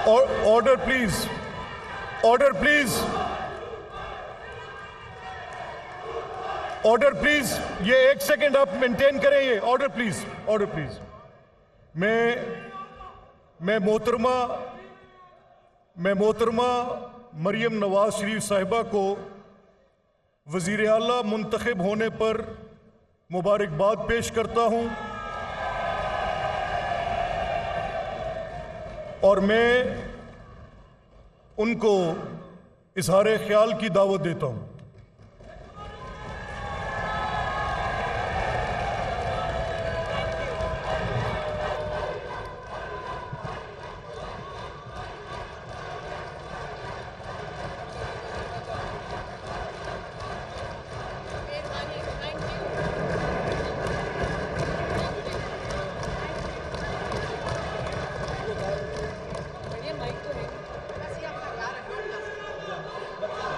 Order please, order please, order please. ये 1 second आप maintain करें। ये ऑर्डर प्लीज, ऑर्डर प्लीज। मैं मोहतरमा मरियम नवाज शरीफ साहिबा को वजीर आला मुंतखब होने पर मुबारकबाद पेश करता हूं और मैं उनको इजहार ख्याल की दावत देता हूं।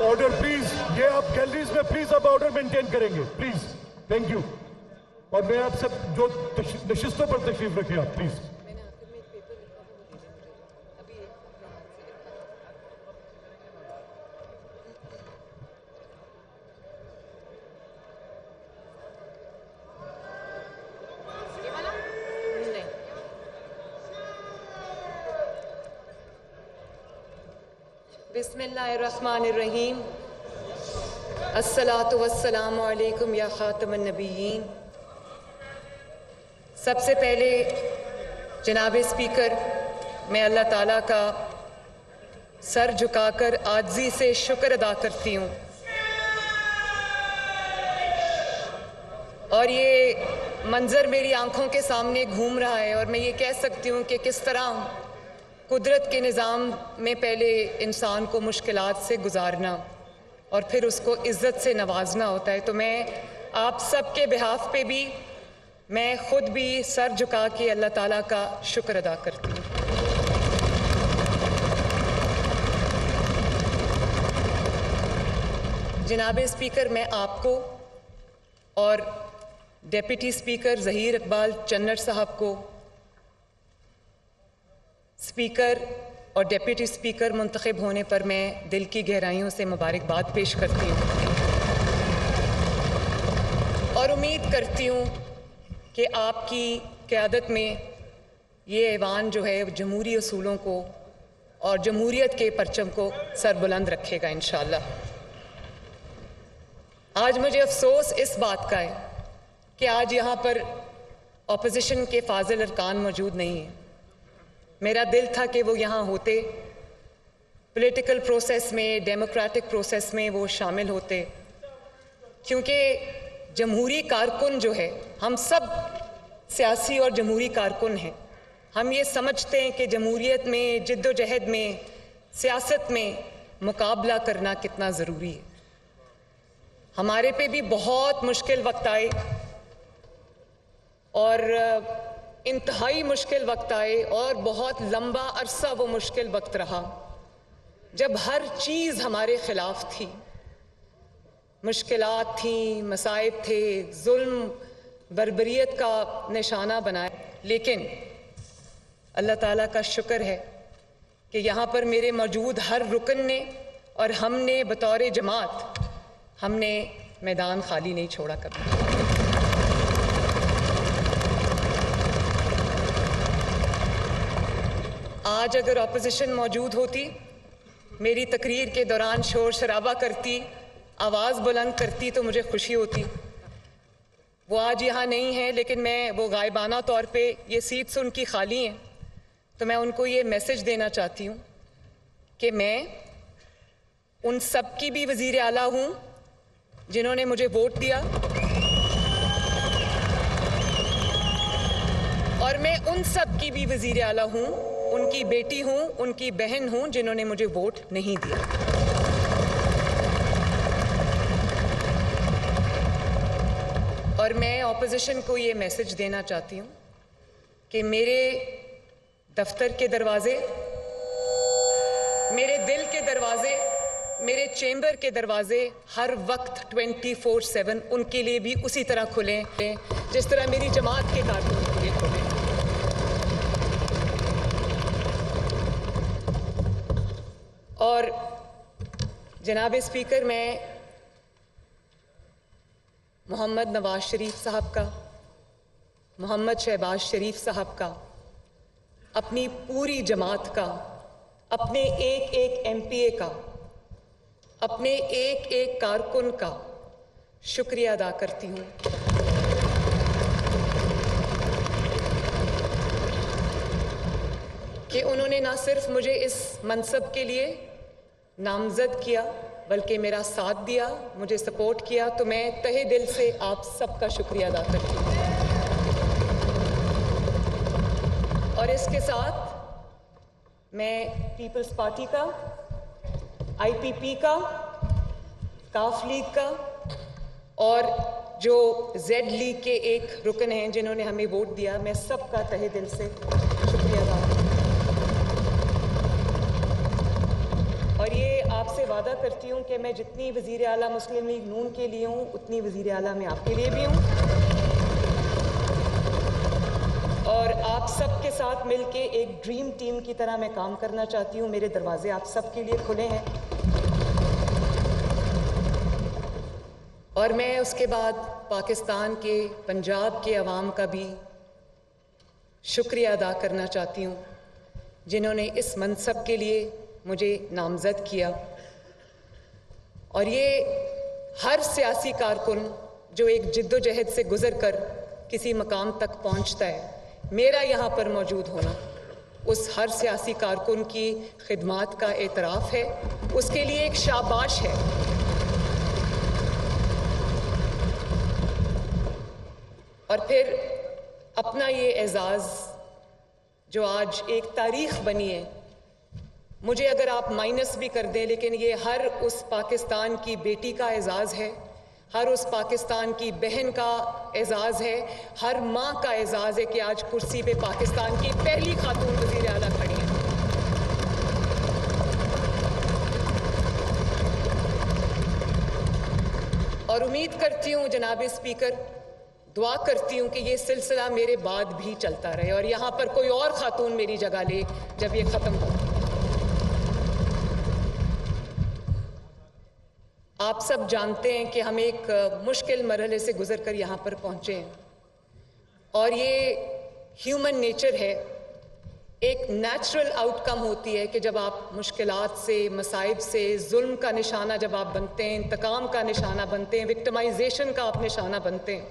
Order please. ये आप गैलरीज में प्लीज अब ऑर्डर मेंटेन करेंगे प्लीज, थैंक यू। और मैं आप सब जो नशिस्तों पर तशरीफ रखें आप प्लीज। बिस्मिल्लाहिर्रहमानिर्रहीम। अस्सलातु वस्सलामु अलैकुम या खातमुन नबिय्यीन। सबसे पहले जनाब स्पीकर, मैं अल्लाह ताला का सर झुकाकर आजिज़ी से शुक्र अदा करती हूँ। और ये मंज़र मेरी आंखों के सामने घूम रहा है और मैं ये कह सकती हूँ कि किस तरह कुदरत के निज़ाम में पहले इंसान को मुश्किलात से गुजारना और फिर उसको इज़्ज़त से नवाजना होता है। तो मैं आप सब के बिहाफ पे भी, मैं ख़ुद भी सर झुका के अल्लाह ताला का शुक्र अदा करती हूँ। जनाब स्पीकर, मैं आपको और डेप्यूटी स्पीकर ज़हीर इकबाल चन्नर साहब को, स्पीकर और डेप्यूटी स्पीकर मुंतखब होने पर मैं दिल की गहराइयों से मुबारकबाद पेश करती हूँ और उम्मीद करती हूँ कि आपकी क़यादत में ये ऐवान जो है जमहूरी असूलों को और जमहूरियत के परचम को सरबुलंद रखेगा इंशाअल्लाह। आज मुझे अफसोस इस बात का है कि आज यहाँ पर अपोजिशन के फाजिल अरकान मौजूद नहीं हैं। मेरा दिल था कि वो यहाँ होते, पॉलिटिकल प्रोसेस में, डेमोक्रेटिक प्रोसेस में वो शामिल होते, क्योंकि जमहूरी कारकुन जो है, हम सब सियासी और जमहूरी कारकुन हैं। हम ये समझते हैं कि जमहूरियत में, जिद्दोजहद में, सियासत में मुकाबला करना कितना ज़रूरी है। हमारे पे भी बहुत मुश्किल वक्त आए और इंतहाई मुश्किल वक्त आए और बहुत लंबा अरसा वो मुश्किल वक्त रहा जब हर चीज़ हमारे ख़िलाफ़ थी। मुश्किलात थी, मसाइब थे, जुल्म बर्बरियत का निशाना बनाया। लेकिन अल्लाह ताला का शुक्र है कि यहाँ पर मेरे मौजूद हर रुकन ने और हमने बतौर जमात, हमने मैदान खाली नहीं छोड़ा कभी। आज अगर अपोजिशन मौजूद होती, मेरी तकरीर के दौरान शोर शराबा करती, आवाज़ बुलंद करती, तो मुझे खुशी होती। वो आज यहाँ नहीं है, लेकिन मैं वो गायबाना तौर पे, ये सीट्स उनकी खाली हैं, तो मैं उनको ये मैसेज देना चाहती हूँ कि मैं उन सब की भी वज़ीर आला हूँ जिन्होंने मुझे वोट दिया और मैं उन सब की भी वज़ीर आला हूँ, उनकी बेटी हूँ, उनकी बहन हूँ जिन्होंने मुझे वोट नहीं दिया। और मैं ऑपोजिशन को ये मैसेज देना चाहती हूँ कि मेरे दफ्तर के दरवाजे, मेरे दिल के दरवाजे, मेरे चैम्बर के दरवाजे हर वक्त 24/7 उनके लिए भी उसी तरह खुले जिस तरह मेरी जमात के कारकुन के लिए खुले। और जनाब स्पीकर, मैं मोहम्मद नवाज शरीफ साहब का, मोहम्मद शहबाज शरीफ साहब का, अपनी पूरी जमात का, अपने एक एक एमपीए का, अपने एक एक कारकुन का शुक्रिया अदा करती हूँ कि उन्होंने ना सिर्फ मुझे इस मनसब के लिए नामजद किया बल्कि मेरा साथ दिया, मुझे सपोर्ट किया। तो मैं तहे दिल से आप सबका शुक्रिया अदा करती हूँ। और इसके साथ मैं पीपल्स पार्टी का, आईपीपी का, काफ लीग का और जो जेड लीग के एक रुकन हैं जिन्होंने हमें वोट दिया, मैं सबका तहे दिल से शुक्रिया अदा करती हूँ। और ये आपसे वादा करती हूँ कि मैं जितनी वज़ीर आला मुस्लिम लीग नून के लिए हूँ उतनी वज़ीर आला मैं आपके लिए भी हूँ। और आप सबके साथ मिलके एक ड्रीम टीम की तरह मैं काम करना चाहती हूँ। मेरे दरवाजे आप सबके लिए खुले हैं। और मैं उसके बाद पाकिस्तान के, पंजाब के अवाम का भी शुक्रिया अदा करना चाहती हूँ जिन्होंने इस मनसब के लिए मुझे नामज़द किया। और ये हर सियासी कारकुन जो एक जिद्दोजहद से गुज़र कर किसी मकाम तक पहुँचता है, मेरा यहाँ पर मौजूद होना उस हर सियासी कारकुन की खिदमात का एतराफ़ है, उसके लिए एक शाबाश है। और फिर अपना ये एजाज़ जो आज एक तारीख़ बनी है, मुझे अगर आप माइनस भी कर दें, लेकिन ये हर उस पाकिस्तान की बेटी का एजाज़ है, हर उस पाकिस्तान की बहन का एजाज़ है, हर माँ का एजाज़ है कि आज कुर्सी पे पाकिस्तान की पहली खातून वज़ीर आला खड़ी है। और उम्मीद करती हूँ जनाब स्पीकर, दुआ करती हूँ कि ये सिलसिला मेरे बाद भी चलता रहे और यहाँ पर कोई और खातून मेरी जगह ले जब ये ख़त्म हो। आप सब जानते हैं कि हम एक मुश्किल मरहले से गुज़र कर यहाँ पर पहुँचे हैं और ये ह्यूमन नेचर है। एक नेचुरल आउटकम होती है कि जब आप मुश्किलात से, मसाइब से, जुल्म का निशाना जब आप बनते हैं, इंतकाम का निशाना बनते हैं, विक्टिमाइजेशन का आप निशाना बनते हैं,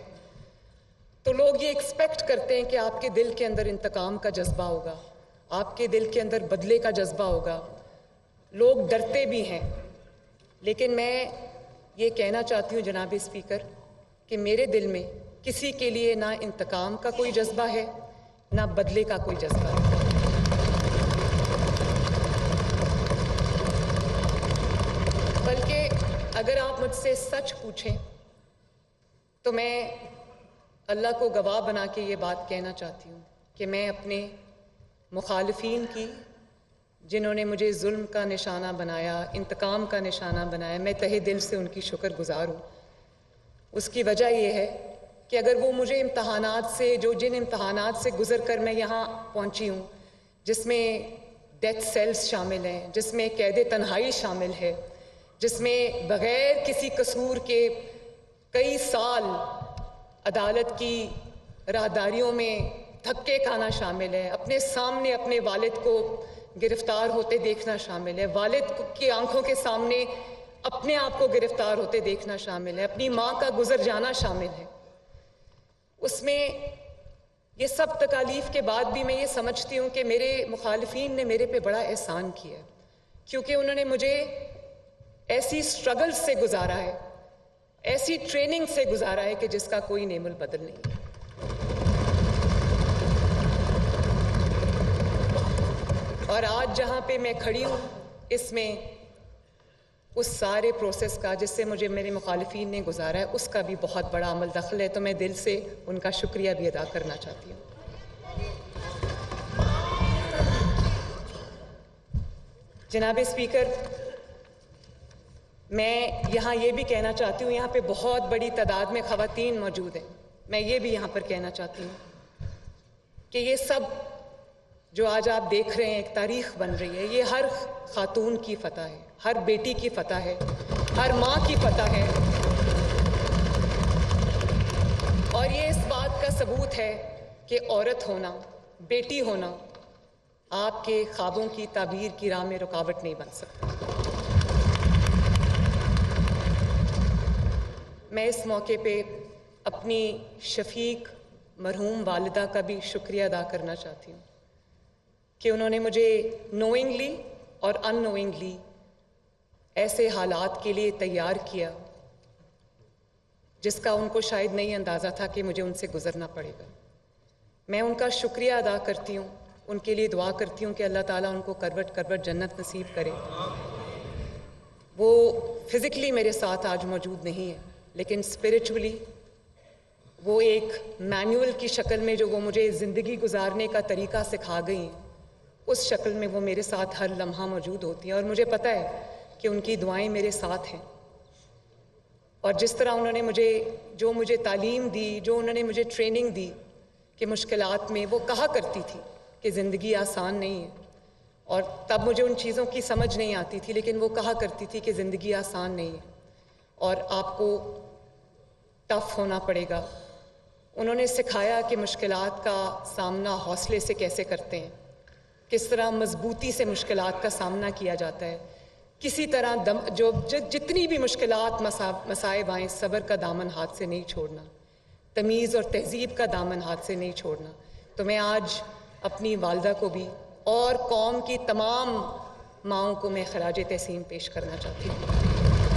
तो लोग ये एक्सपेक्ट करते हैं कि आपके दिल के अंदर इंतकाम का जज्बा होगा, आपके दिल के अंदर बदले का जज्बा होगा। लोग डरते भी हैं, लेकिन मैं ये कहना चाहती हूँ जनाब स्पीकर कि मेरे दिल में किसी के लिए ना इंतकाम का कोई जज्बा है, ना बदले का कोई जज्बा है। बल्कि अगर आप मुझसे सच पूछें तो मैं अल्लाह को गवाह बना के ये बात कहना चाहती हूँ कि मैं अपने मुखालिफिन की, जिन्होंने मुझे जुल्म का निशाना बनाया, इंतकाम का निशाना बनाया, मैं तहे दिल से उनकी शुक्रगुजार हूँ। उसकी वजह यह है कि अगर वो मुझे इम्तहानात से, जिन इम्तहानात से गुज़र कर मैं यहाँ पहुँची हूँ, जिसमें डेथ सेल्स शामिल हैं, जिसमें कैद तन्हाई शामिल है, जिसमें बग़ैर किसी कसूर के कई साल अदालत की राहदारियों में धक्के खाना शामिल है, अपने सामने अपने वालिद को गिरफ्तार होते देखना शामिल है, वालिद की आंखों के सामने अपने आप को गिरफ्तार होते देखना शामिल है, अपनी माँ का गुजर जाना शामिल है। उसमें ये सब तकालीफ के बाद भी मैं ये समझती हूँ कि मेरे मुखालिफिन ने मेरे पे बड़ा एहसान किया, क्योंकि उन्होंने मुझे ऐसी स्ट्रगल से गुजारा है, ऐसी ट्रेनिंग से गुजारा है कि जिसका कोई नेमुल बदल नहीं है। और आज जहाँ पे मैं खड़ी हूँ, इसमें उस सारे प्रोसेस का जिससे मुझे मेरे मुखालिफिन ने गुजारा है, उसका भी बहुत बड़ा अमल दखल है। तो मैं दिल से उनका शुक्रिया भी अदा करना चाहती हूँ। जनाब स्पीकर, मैं यहाँ ये भी कहना चाहती हूँ, यहाँ पे बहुत बड़ी तादाद में ख़वातीन मौजूद हैं। मैं ये भी यहाँ पर कहना चाहती हूँ कि ये सब जो आज आप देख रहे हैं एक तारीख बन रही है, ये हर खातून की फतह है, हर बेटी की फतह है, हर माँ की फतह है। और ये इस बात का सबूत है कि औरत होना, बेटी होना आपके ख्वाबों की ताबीर की राह में रुकावट नहीं बन सकता। मैं इस मौके पे अपनी शफीक मरहूम वालिदा का भी शुक्रिया अदा करना चाहती हूँ कि उन्होंने मुझे नोइंगली और अननोइंगली ऐसे हालात के लिए तैयार किया जिसका उनको शायद नहीं अंदाज़ा था कि मुझे उनसे गुजरना पड़ेगा। मैं उनका शुक्रिया अदा करती हूँ, उनके लिए दुआ करती हूँ कि अल्लाह ताला उनको करवट करवट जन्नत नसीब करे। वो फिज़िकली मेरे साथ आज मौजूद नहीं है, लेकिन स्पिरिचुअली वो एक मैनुअल की शक्ल में जो वो मुझे ज़िंदगी गुजारने का तरीका सिखा गई हैं, उस शक्ल में वो मेरे साथ हर लम्हा मौजूद होती हैं। और मुझे पता है कि उनकी दुआएं मेरे साथ हैं। और जिस तरह उन्होंने मुझे तालीम दी, जो उन्होंने मुझे ट्रेनिंग दी कि मुश्किलात में, वो कहा करती थी कि ज़िंदगी आसान नहीं है, और तब मुझे उन चीज़ों की समझ नहीं आती थी, लेकिन वो कहा करती थी कि ज़िंदगी आसान नहीं है और आपको टफ होना पड़ेगा। उन्होंने सिखाया कि मुश्किलात का सामना हौसले से कैसे करते हैं, किस तरह मजबूती से मुश्किलात का सामना किया जाता है, किसी तरह जितनी भी मुश्किलात मसाइब आएँ, सब्र का दामन हाथ से नहीं छोड़ना, तमीज़ और तहज़ीब का दामन हाथ से नहीं छोड़ना। तो मैं आज अपनी वालिदा को भी और कौम की तमाम माँओं को मैं खराज तहसीन पेश करना चाहती हूँ।